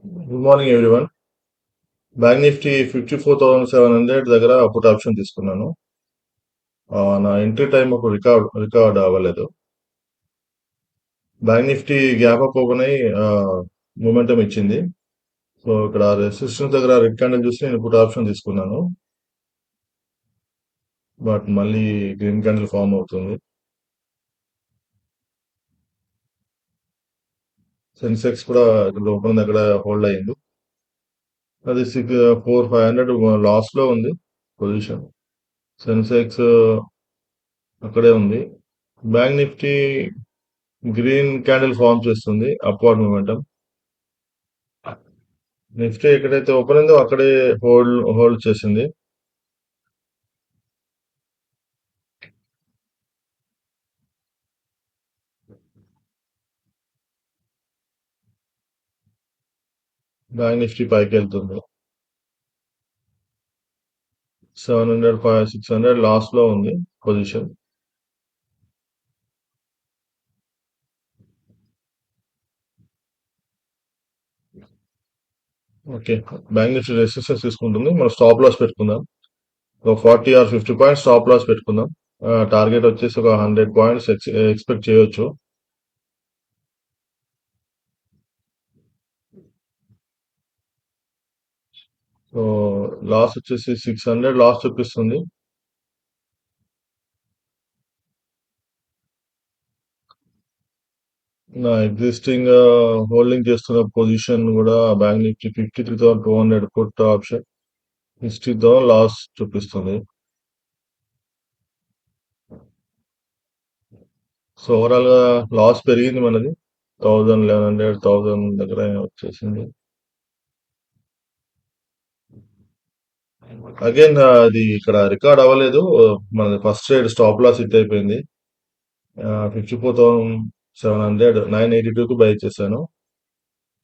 Good morning everyone. Bank Nifty 54,700 దగ్గర put option తీసుకున్నాను. నా ఎంట్రీ టైం ఒక రికార్డ్ అవ్వలేదు. Bank Nifty gap up open అయ్యి మూమెంటం ఇచ్చింది. సో ఇక్కడ రెసిస్టెన్స్ దగ్గర రెడ్ క్యాండిల్ చూసి నేను పుట్ ఆప్షన్ తీసుకున్నాను. బట్ మళ్ళీ గ్రీన్ క్యాండిల్ ఫామ్ అవుతుంది. సెన్సెక్స్ కూడా ఇక్కడ ఓపెన్ దగ్గర హోల్డ్ అయ్యింది. అది 4,500 లాస్ లో ఉంది పొజిషన్. సెన్సెక్స్ అక్కడే ఉంది. Bank Nifty green candle form చేస్తుంది, అప్వర్డ్ మూమెంటం. నిఫ్టీ ఎక్కడైతే ఓపెన్ అయిందో అక్కడే హోల్డ్ చేసింది. బ్యాంక్ నిఫ్టీ పైకి వెళ్తుంది. 700 600 లాస్ లో ఉంది position. Okay, bank Nifty resistance తీసుకుంటుంది. మనం స్టాప్ లాస్ పెట్టుకుందాం. ఒక 40 ఆర్ 50 పాయింట్స్ స్టాప్ లాస్ పెట్టుకుందాం. టార్గెట్ వచ్చేసి ఒక 100 పాయింట్స్ ఎక్స్పెక్ట్ చేయొచ్చు. సో లాస్ వచ్చేసి 600 లాస్ చూపిస్తుంది. నా ఎగ్జిస్టింగ్ హోల్డింగ్ చేస్తున్న పొజిషన్ కూడా bank Nifty 53,200 put option 60,000 loss చూపిస్తుంది. సో ఓవరాల్ గా లాస్ పెరిగింది మనది. 1,100 1000 దగ్గర వచ్చేసింది. అగైన్ అది ఇక్కడ రికార్డ్ అవ్వలేదు. మనది first trade stop loss hit అయిపోయింది. 54,700 982 కి బై చేశాను.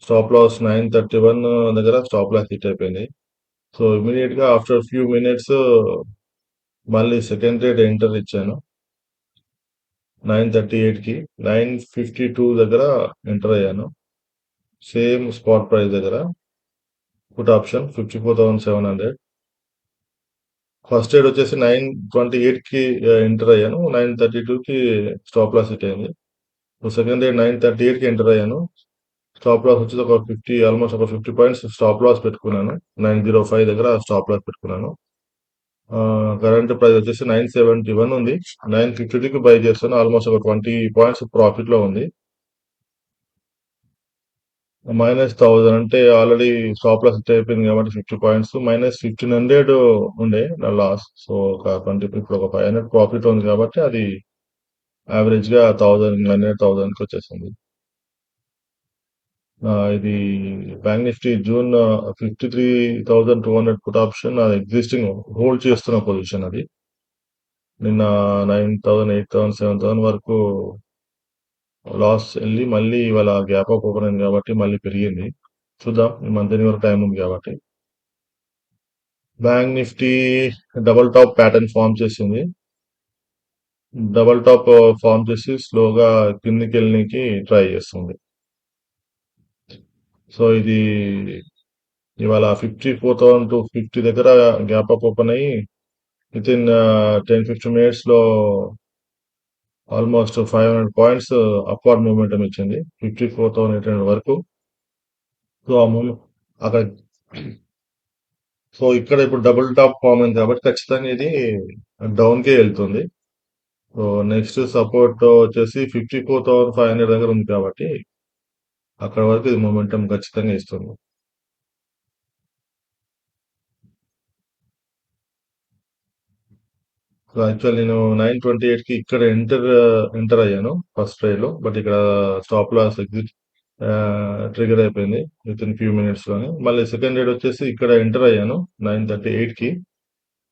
స్టాప్ లాస్ 931 దగ్గర స్టాప్ లాస్ హిట్ అయిపోయింది. సో ఇమీడియట్ గా ఆఫ్టర్ ఫ్యూ మినిట్స్ మళ్ళీ సెకండ్ ట్రేడ్ ఎంటర్ ఇచ్చాను. 938 కి 952 దగ్గర ఎంటర్ అయ్యాను. సేమ్ స్పాట్ ప్రైస్ దగ్గర పుట్ ఆప్షన్ 54,700. ఫస్ట్ ట్రేడ్ వచ్చేసి 928 కి ఎంటర్ అయ్యాను. 932 కి స్టాప్ లాస్ హిట్ అయింది. సెకండ్ ట్రేడ్ 938 కి ఎంటర్ అయ్యాను. స్టాప్ లాస్ వచ్చేసి ఒక 50, ఆల్మోస్ట్ ఒక 50 పాయింట్స్ స్టాప్ లాస్ పెట్టుకున్నాను. 905 దగ్గర స్టాప్ లాస్ పెట్టుకున్నాను. కరెంట్ ప్రైస్ వచ్చేసి 971 ఉంది. 952కి బై చేస్తాను. ఆల్మోస్ట్ ఒక 20 పాయింట్స్ ప్రాఫిట్ లో ఉంది. -1000 అంటే ఆల్రెడీ స్టాప్ లాస్ హిట్ అయిపోయింది కాబట్టి 50 పాయింట్స్ -1500 ఉండే నా లాస్. సో ఒక 20, ఇప్పుడు ఒక 500 ప్రాఫిట్ ఉంది కాబట్టి అది యావరేజ్ గా 1000 కి వచ్చేసింది. ఇది bank Nifty June 53,200 put option existing hold చేస్తున్న పొజిషన్ అది. నిన్న 9,000 8,000 7,000 వరకు లాస్ వెళ్ళి మళ్ళీ ఇవాళ గ్యాప్ అప్ ఓపెన్ అయింది కాబట్టి మళ్ళీ పెరిగింది. చూద్దాం, ఈ మంత్ ఎండింగ్ వరకు టైం ఉంది కాబట్టి. Bank Nifty double top pattern form చేసింది. డబుల్ టాప్ ఫామ్ చేసి స్లోగా కిందికి వెళ్ళడానికి ట్రై చేస్తుంది. సో ఇది ఇవాళ 54,250 దగ్గర గ్యాప్ అప్ ఓపెన్ అయ్యి విత్ ఇన్ 10-15 మినిట్స్ లో ఆల్మోస్ట్ 500 పాయింట్స్ అప్వర్డ్ మూమెంటం ఇచ్చింది 54,800 వరకు. సో ఆ మూమెంట్ అక్కడ, సో ఇక్కడ ఇప్పుడు డబుల్ టాప్ ఫామ్ అయింది కాబట్టి ఖచ్చితంగా ఇది డౌన్ కే వెళ్తుంది. సో నెక్స్ట్ సపోర్ట్ వచ్చేసి 54,500 దగ్గర ఉంది కాబట్టి అక్కడ వరకు ఇది మూమెంటం ఖచ్చితంగా ఇస్తుంది. సో యాక్చువల్ నేను 928 కి ఇక్కడ ఎంటర్ అయ్యాను ఫస్ట్ ట్రేడ్ లో. బట్ ఇక్కడ స్టాప్ లాస్ ఎగ్జిట్ ట్రిగర్ అయిపోయింది విత్ ఇన్ ఫ్యూ మినిట్స్ లోనే. మళ్ళీ సెకండ్ ట్రేడ్ వచ్చేసి ఇక్కడ ఎంటర్ అయ్యాను 938 కి.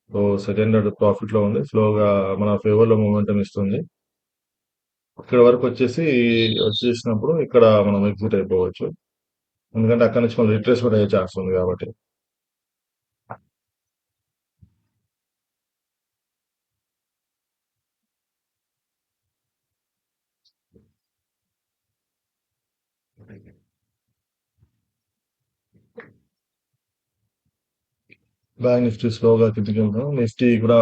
సో సెకండ్ ట్రేడ్ ప్రాఫిట్ లో ఉంది. స్లోగా మన ఫేవర్ లో మూమెంటం ఇస్తుంది. ఇక్కడ వరకు వచ్చేసినప్పుడు ఇక్కడ మనం ఎగ్జిట్ అయిపోవచ్చు. ఎందుకంటే అక్కడ నుంచి మనం రిట్రేస్మెంట్ అయ్యే ఛాన్స్ ఉంది కాబట్టి. బ్యాంక్ నిఫ్టీ స్లోగా కిందికి వెళ్తాం. నిఫ్టీ కూడా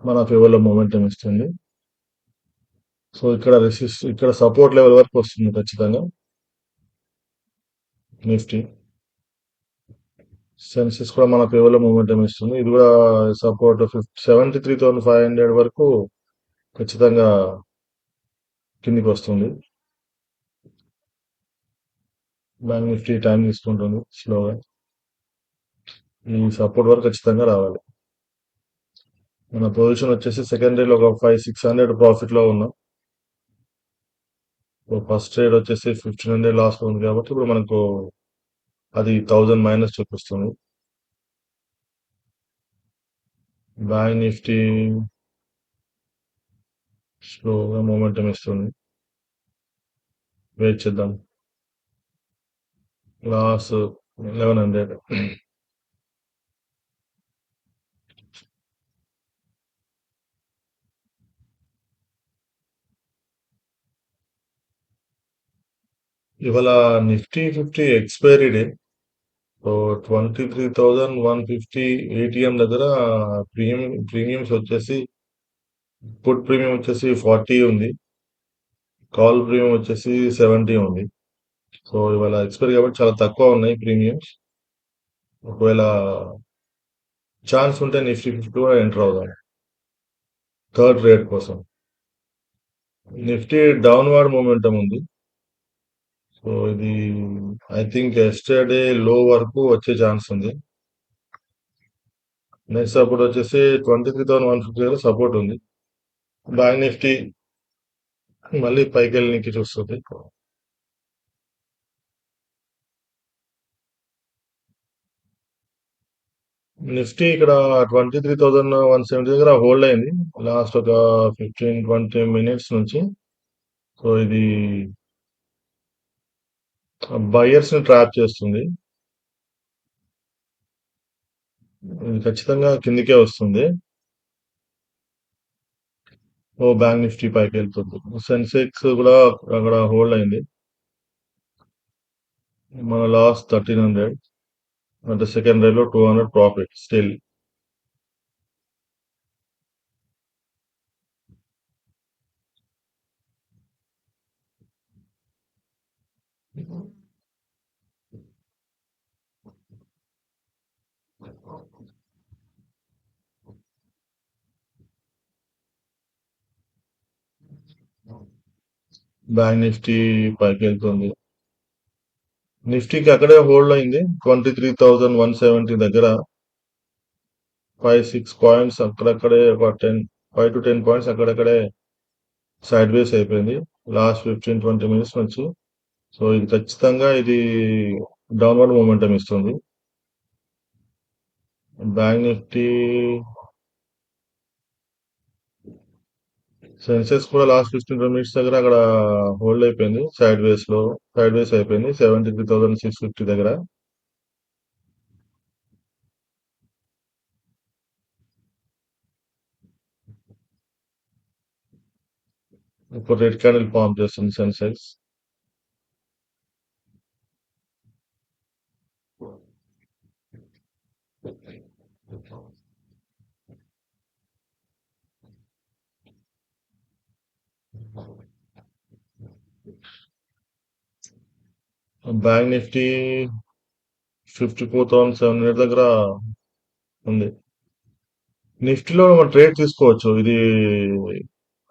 మన ఫేవర్ లో మూమెంటం ఇస్తుంది. సో ఇక్కడ సపోర్ట్ లెవెల్ వరకు వస్తుంది ఖచ్చితంగా నిఫ్టీ. సెన్సెక్స్ కూడా మన ఫేవర్ లో మూమెంటం ఇస్తుంది. ఇది కూడా సపోర్ట్ 73,500 వరకు ఖచ్చితంగా కిందికి వస్తుంది. బ్యాంక్ నిఫ్టీ టైం తీసుకుంటుంది స్లోగా. ఈ సపోర్ట్ వరకు ఖచ్చితంగా రావాలి. మన పొజిషన్ వచ్చేసి సెకండరీలో ఒక 500-600 ప్రాఫిట్ లో ఉన్నాం. ఫస్ట్ ట్రేడ్ వచ్చేసి 1500 లాస్ లో ఉంది కాబట్టి ఇప్పుడు మనకు అది 1000 మైనస్ చూపిస్తుంది. బ్యాంక్ నిఫ్టీ స్లోగా మూమెంటం ఇస్తుంది. వెయిట్ చేద్దాం. లాస్ 1100. ఇవాళ Nifty 50 expiry day. So 23,150 ATM దగ్గర ప్రీమియమ్స్ వచ్చేసి పుట్ ప్రీమియం వచ్చేసి 40 ఉంది. కాల్ ప్రీమియం వచ్చేసి 70 ఉంది. సో ఇవాళ ఎక్స్పైరీ కాబట్టి చాలా తక్కువ ఉన్నాయి ప్రీమియమ్స్. ఒకవేళ ఛాన్స్ ఉంటే నిఫ్టీ 50 కూడా ఎంటర్ అవుదాం థర్డ్ రేట్ కోసం. నిఫ్టీ డౌన్వర్డ్ మూమెంటం ఉంది. సో ఇది ఐ థింక్ ఎస్టర్డే లో వరకు వచ్చే ఛాన్స్ ఉంది. నెక్స్ట్ సపోర్ట్ వచ్చేసి 23,150 దగ్గర సపోర్ట్ ఉంది. బ్యాంక్ నిఫ్టీ మళ్ళీ పైకి వెళ్ళడానికి చూస్తుంది. నిఫ్టీ ఇక్కడ 23,170 దగ్గర హోల్డ్ అయింది లాస్ట్ ఒక 15-20 మినిట్స్ నుంచి. సో ఇది బయర్స్ ని ట్రాప్ చేస్తుంది. ఇది ఖచ్చితంగా కిందికే వస్తుంది. బ్యాంక్ నిఫ్టీ పైకి వెళ్తుంది. సెన్సెక్స్ కూడా అక్కడ హోల్డ్ అయింది. మన లాస్ 1300 అంటే సెకండ్ రేలో 200 ప్రాఫిట్ స్టిల్. బ్యాంక్ నిఫ్టీ పైకి వెళ్తుంది. నిఫ్టీకి అక్కడే హోల్డ్ అయింది 23,170 దగ్గర 5-6 పాయింట్స్ అక్కడక్కడే ఒక 5-10 పాయింట్స్ అక్కడక్కడే సైడ్ వేస్ అయిపోయింది లాస్ట్ 15-20 మినిట్స్ నుంచి. సో ఇది ఖచ్చితంగా ఇది డౌన్వర్డ్ మూమెంటం ఇస్తుంది. బ్యాంక్ నిఫ్టీ సెన్సెక్స్ కూడా లాస్ట్ 15-20 మినిట్స్ దగ్గర అక్కడ హోల్డ్ అయిపోయింది సైడ్ వేస్ అయిపోయింది 73,650 దగ్గర. ఇప్పుడు రెడ్ క్యాండిల్ ఫామ్ చేస్తుంది సెన్సెక్స్. బ్యాంక్ నిఫ్టీ 54,700 దగ్గర ఉంది. నిఫ్టీలో మనం ట్రేడ్ తీసుకోవచ్చు. ఇది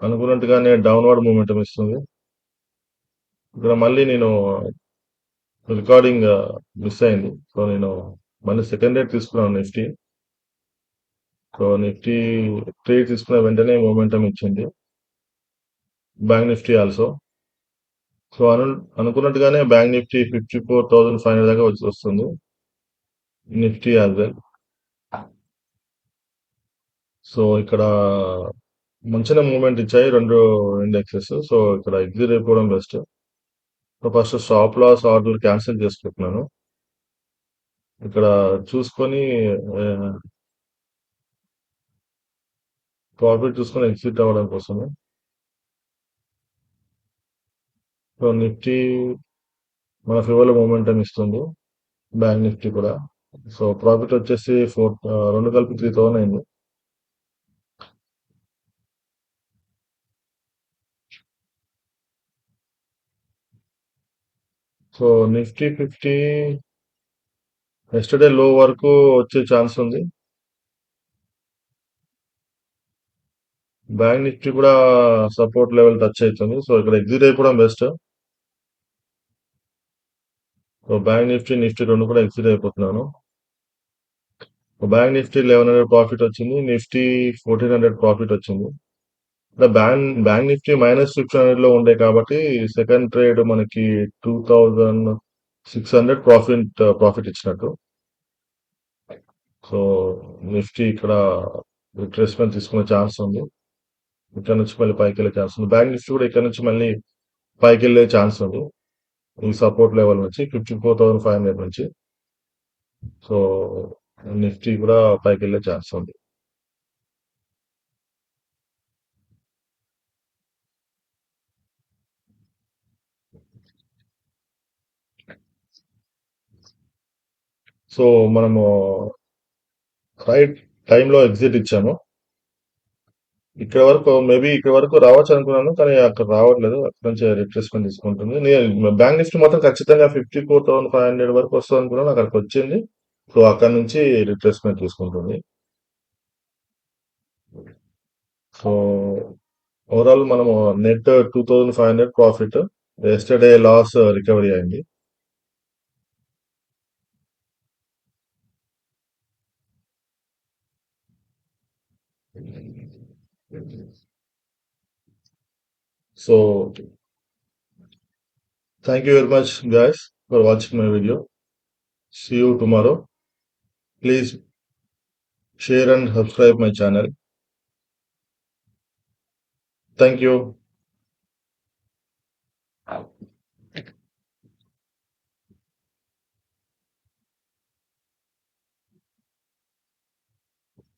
అనుకున్నట్టుగానే డౌన్వర్డ్ మూమెంటం ఇస్తుంది. ఇక్కడ మళ్ళీ నేను రికార్డింగ్ మిస్ అయింది. సో నేను మళ్ళీ సెకండ్ రేట్ తీసుకున్నాను నిఫ్టీ. సో నిఫ్టీ ట్రేడ్ తీసుకున్న వెంటనే మూమెంటం ఇచ్చింది. Bank Nifty also. సో అనుకున్నట్టుగానే బ్యాంక్ నిఫ్టీ 54,500 దాకా వస్తుంది. Nifty as well. సో ఇక్కడ మంచిగా మూవ్మెంట్ ఇచ్చాయి రెండు ఇండెక్సెస్. సో ఇక్కడ ఎగ్జిట్ అయిపోవడం best. So first stop loss order cancel చేసుకుంటున్నాను. ఇక్కడ చూసుకొని ప్రాఫిట్ చూసుకొని ఎగ్జిట్ అవ్వడం కోసము. సో నిఫ్టీ మన ఫేవర్లో మూమెంటం ఇస్తుంది. బ్యాంక్ నిఫ్టీ కూడా సో ప్రాఫిట్ వచ్చేసి 2 కలిపి 3000 అయింది. సో నిఫ్టీ 50 ఎస్టర్డే లో వరకు వచ్చే ఛాన్స్ ఉంది. బ్యాంక్ నిఫ్టీ కూడా సపోర్ట్ లెవెల్ టచ్ అవుతుంది. సో ఇక్కడ ఎగ్జిట్ అయిపోవడం బెస్ట్. సో బ్యాంక్ నిఫ్టీ రెండు కూడా ఎగ్జిట్ అయిపోతున్నాను. బ్యాంక్ నిఫ్టీ 1100 ప్రాఫిట్ వచ్చింది. నిఫ్టీ 1400 ప్రాఫిట్ వచ్చింది. బ్యాంక్ నిఫ్టీ -600 లో ఉండే కాబట్టి సెకండ్ ట్రేడ్ మనకి 2600 ప్రాఫిట్ ఇచ్చినట్టు. సో నిఫ్టీ ఇక్కడ రిట్రేస్మెంట్ తీసుకునే ఛాన్స్ ఉంది. ఇక్కడ నుంచి మళ్ళీ పైకి వెళ్ళే ఛాన్స్ ఉంది. బ్యాంక్ నిఫ్టీ కూడా ఇక్కడ నుంచి మళ్ళీ పైకి వెళ్ళే ఛాన్స్ ఉంది. ఈ సపోర్ట్ లెవెల్ నుంచి 54,500 నుంచి. సో నిఫ్టీ కూడా పైకి వెళ్ళే ఛాన్స్ ఉంది. సో మనము రైట్ టైంలో ఎగ్జిట్ ఇచ్చాము. ఇక్కడ వరకు రావచ్చు అనుకున్నాను, కానీ అక్కడ రావట్లేదు. అక్కడ నుంచి రిట్రేస్మెంట్ తీసుకుంటుంది. నేను బ్యాంక్ నిఫ్టీ మాత్రం ఖచ్చితంగా 54,500 వరకు వస్తుంది అనుకున్నాను, అక్కడికి వచ్చింది. సో అక్కడ నుంచి రిట్రేస్మెంట్ తీసుకుంటుంది. సో ఓవరాల్ మనము net 2500 profit. Yesterday loss recovery అయింది. So thank you very much guys for watching my video. See you tomorrow. Please share and subscribe my channel. Thank you.